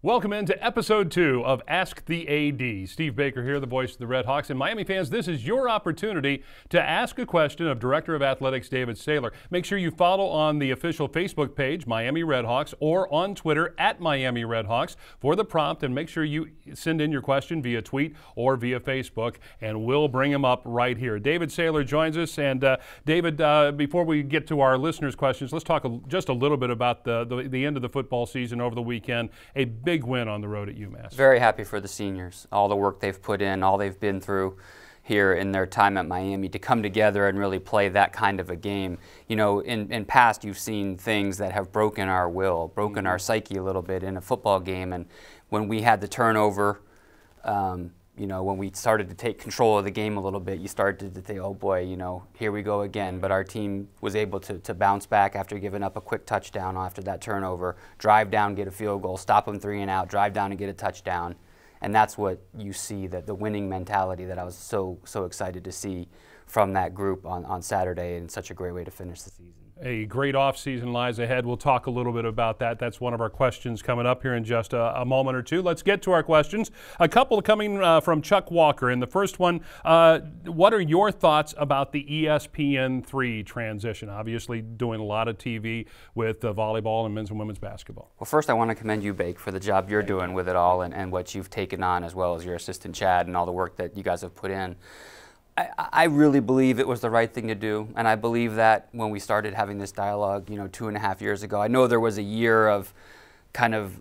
Welcome into episode 2 of Ask the AD. Steve Baker here, the voice of the Red Hawks. And Miami fans, this is your opportunity to ask a question of Director of Athletics David Sayler. Make sure you follow on the official Facebook page, Miami Redhawks, or on Twitter at Miami Redhawks for the prompt. And make sure you send in your question via tweet or via Facebook, and we'll bring him up right here. David Sayler joins us. And David, before we get to our listeners' questions, let's talk just a little bit about the end of the football season over the weekend. A big win on the road at UMass. Very happy for the seniors, all the work they've put in, all they've been through here in their time at Miami to come together and really play that kind of a game. You know, in past you've seen things that have broken our will, broken our psyche a little bit in a football game, and when we had the turnover, you know, when we started to take control of the game a little bit, you started to think, oh boy, you know, here we go again. But our team was able to bounce back after giving up a quick touchdown after that turnover, drive down, get a field goal, stop them 3 and out, drive down and get a touchdown. And that's what you see, that the winning mentality that I was so excited to see from that group on Saturday, and such a great way to finish the season. A great offseason lies ahead. We'll talk a little bit about that. That's one of our questions coming up here in just a moment or two. Let's get to our questions. A couple coming from Chuck Walker. And the first one, what are your thoughts about the ESPN3 transition? Obviously doing a lot of TV with volleyball and men's and women's basketball. Well, first I want to commend you, Bake, for the job you're doing with it all, and what you've taken on, as well as your assistant Chad and all the work that you guys have put in. I really believe it was the right thing to do, and I believe that when we started having this dialogue, you know, 2.5 years ago, I know there was a year of kind of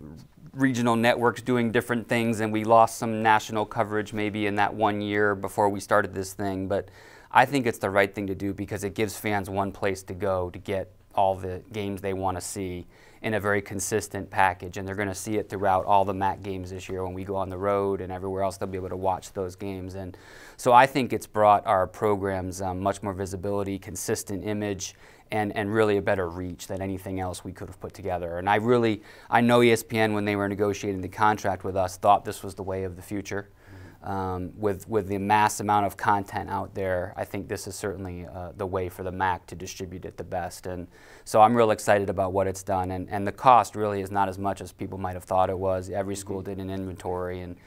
regional networks doing different things, and we lost some national coverage maybe in that 1 year before we started this thing, but I think it's the right thing to do because it gives fans one place to go to get all the games they want to see in a very consistent package, and they're going to see it throughout all the MAC games this year. When we go on the road and everywhere else, they'll be able to watch those games. And so I think it's brought our programs much more visibility, consistent image, and really a better reach than anything else we could have put together. And I know ESPN, when they were negotiating the contract with us, thought this was the way of the future. With the mass amount of content out there, I think this is certainly the way for the MAC to distribute it the best. And so I'm real excited about what it's done. And the cost really is not as much as people might have thought it was. Every school did an inventory, and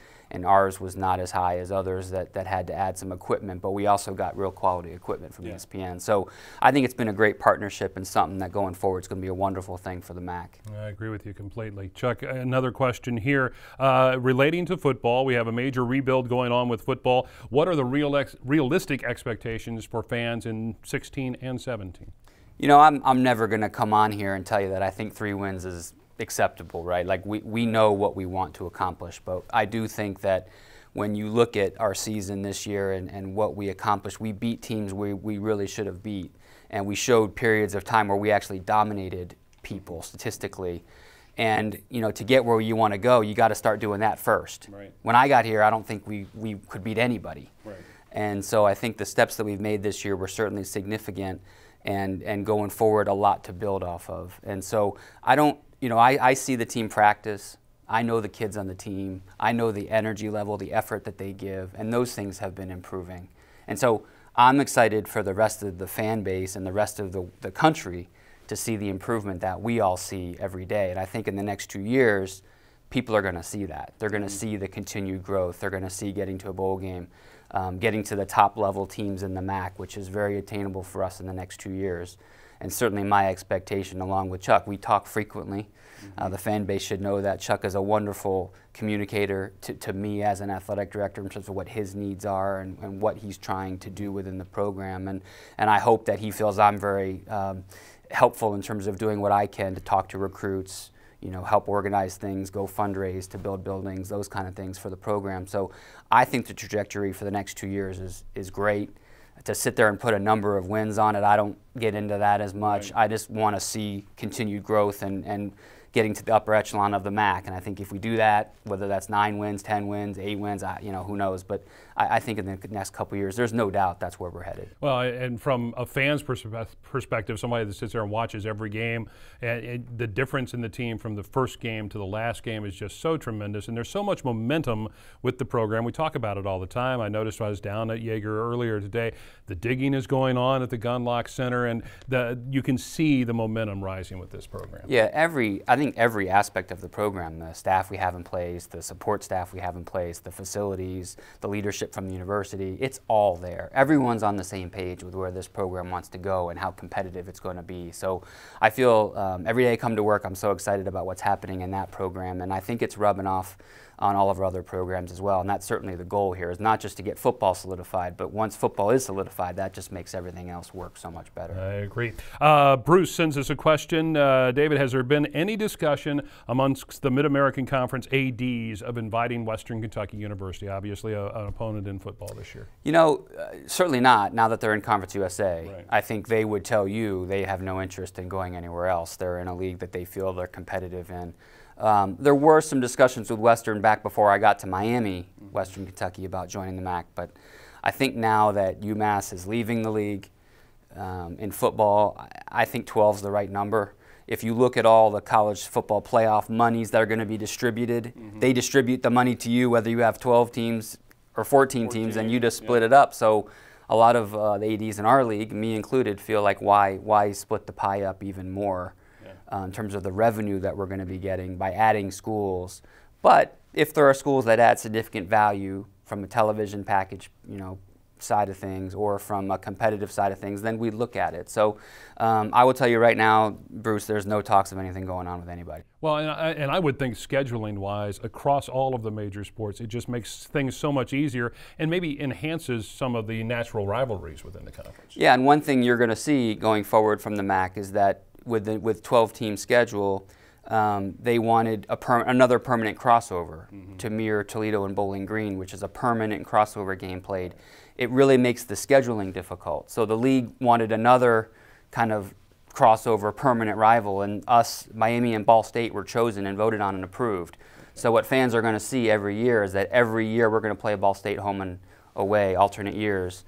ours was not as high as others that had to add some equipment, but we also got real quality equipment from ESPN. So I think it's been a great partnership and something that going forward is going to be a wonderful thing for the MAC. I agree with you completely. Chuck, another question here relating to football. We have a major rebuild going on with football. What are the realistic expectations for fans in 16 and 17? You know, I'm never going to come on here and tell you that I think 3 wins is acceptable, right? Like we know what we want to accomplish, but I do think that when you look at our season this year and what we accomplished, we beat teams we really should have beat, and we showed periods of time where we actually dominated people statistically. And you know, to get where you want to go, you got to start doing that first. Right. When I got here, I don't think we could beat anybody. Right. And so I think the steps that we've made this year were certainly significant, and going forward, a lot to build off of. And so I see the team practice. I know the kids on the team. I know the energy level, the effort that they give, and those things have been improving. And so I'm excited for the rest of the fan base and the rest of the country to see the improvement that we all see every day. And I think in the next 2 years, people are going to see that. They're going to see the continued growth. They're going to see getting to a bowl game, getting to the top level teams in the MAC, which is very attainable for us in the next 2 years. And certainly my expectation, along with Chuck, we talk frequently. The fan base should know that Chuck is a wonderful communicator to me as an athletic director in terms of what his needs are and what he's trying to do within the program. And I hope that he feels I'm very helpful in terms of doing what I can to talk to recruits, you know, help organize things, go fundraise to build buildings, those kind of things for the program. So I think the trajectory for the next 2 years is great. To sit there and put a number of wins on it, I don't get into that as much. Right. I just want to see continued growth and getting to the upper echelon of the MAC. And I think if we do that, whether that's 9 wins, 10 wins, 8 wins, you know, who knows. But I think in the next couple of years, there's no doubt that's where we're headed. Well, and from a fan's perspective, somebody that sits there and watches every game, and the difference in the team from the first game to the last game is just so tremendous. And there's so much momentum with the program. We talk about it all the time. I noticed I was down at Yeager earlier today. The digging is going on at the Gunlock Center, and you can see the momentum rising with this program. Yeah, I think think every aspect of the program, the staff we have in place, the support staff we have in place, the facilities, the leadership from the university, it's all there. Everyone's on the same page with where this program wants to go and how competitive it's going to be. So I feel every day I come to work, I'm so excited about what's happening in that program, and I think it's rubbing off on all of our other programs as well. And that's certainly the goal here, is not just to get football solidified, but once football is solidified, that just makes everything else work so much better. I agree. Bruce sends us a question. David, has there been any discussion amongst the Mid-American Conference ADs of inviting Western Kentucky University, obviously an opponent in football this year? You know, certainly not, now that they're in Conference USA. Right. I think they would tell you they have no interest in going anywhere else. They're in a league that they feel they're competitive in. There were some discussions with Western back before I got to Miami, Western Kentucky, about joining the MAC, but I think now that UMass is leaving the league in football, I think 12 is the right number. If you look at all the college football playoff monies that are going to be distributed, they distribute the money to you whether you have 12 teams or 14 teams, and you just split it up. So a lot of the ADs in our league, me included, feel like why split the pie up even more? In terms of the revenue that we're going to be getting by adding schools. But if there are schools that add significant value from a television package, side of things, or from a competitive side of things, then we'd look at it. So I will tell you right now, Bruce, there's no talks of anything going on with anybody. Well, and I would think scheduling-wise, across all of the major sports, it just makes things so much easier and maybe enhances some of the natural rivalries within the conference. Yeah, and one thing you're going to see going forward from the MAC is that with 12-team schedule, they wanted another permanent crossover to mirror Toledo and Bowling Green, which is a permanent crossover game played. It really makes the scheduling difficult. So the league wanted another kind of crossover permanent rival, and us, Miami and Ball State, were chosen and voted on and approved. So what fans are going to see every year is that every year we're going to play Ball State home and away, alternate years,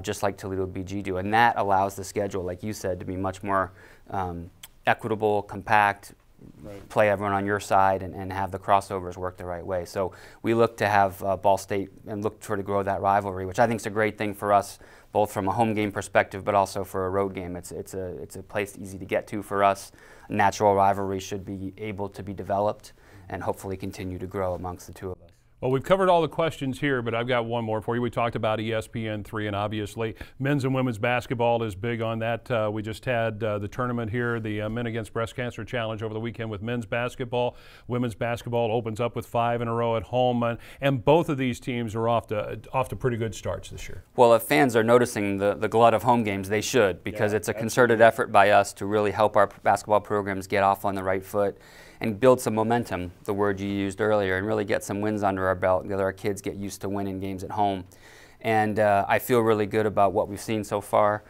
just like Toledo BG do. And that allows the schedule, like you said, to be much more equitable, compact, play everyone on your side, and have the crossovers work the right way. So we look to have Ball State and look to grow that rivalry, which I think is a great thing for us, both from a home game perspective, but also for a road game. It's a place easy to get to for us. Natural rivalry should be able to be developed and hopefully continue to grow amongst the two of us. Well, we've covered all the questions here, but I've got one more for you. We talked about ESPN3, and obviously men's and women's basketball is big on that. We just had the tournament here, the Men Against Breast Cancer Challenge over the weekend with men's basketball. Women's basketball opens up with 5 in a row at home, and both of these teams are off to pretty good starts this year. Well, if fans are noticing the glut of home games, they should, because it's a concerted effort by us to really help our basketball programs get off on the right foot and build some momentum, the word you used earlier, and really get some wins under our belt, let our kids get used to winning games at home. And I feel really good about what we've seen so far,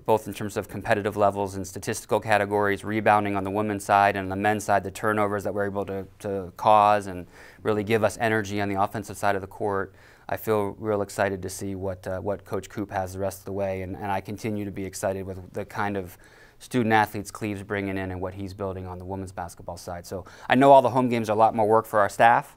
both in terms of competitive levels and statistical categories, rebounding on the women's side, and on the men's side, the turnovers that we're able to cause and really give us energy on the offensive side of the court. I feel real excited to see what Coach Coop has the rest of the way, and I continue to be excited with the kind of student athletes Cleve's bringing in and what he's building on the women's basketball side. So I know all the home games are a lot more work for our staff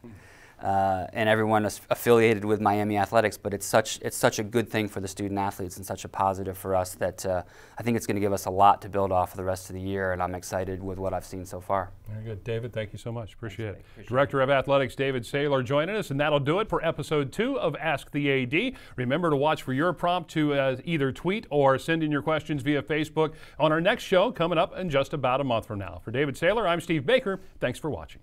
and everyone is affiliated with Miami Athletics, but it's such a good thing for the student athletes and such a positive for us that I think it's going to give us a lot to build off for the rest of the year, and I'm excited with what I've seen so far. Very good. David, thank you so much. Appreciate it. Director of Athletics David Sayler joining us, and that'll do it for episode 2 of Ask the AD. Remember to watch for your prompt to either tweet or send in your questions via Facebook on our next show coming up in just about a month from now. For David Sayler, I'm Steve Baker. Thanks for watching.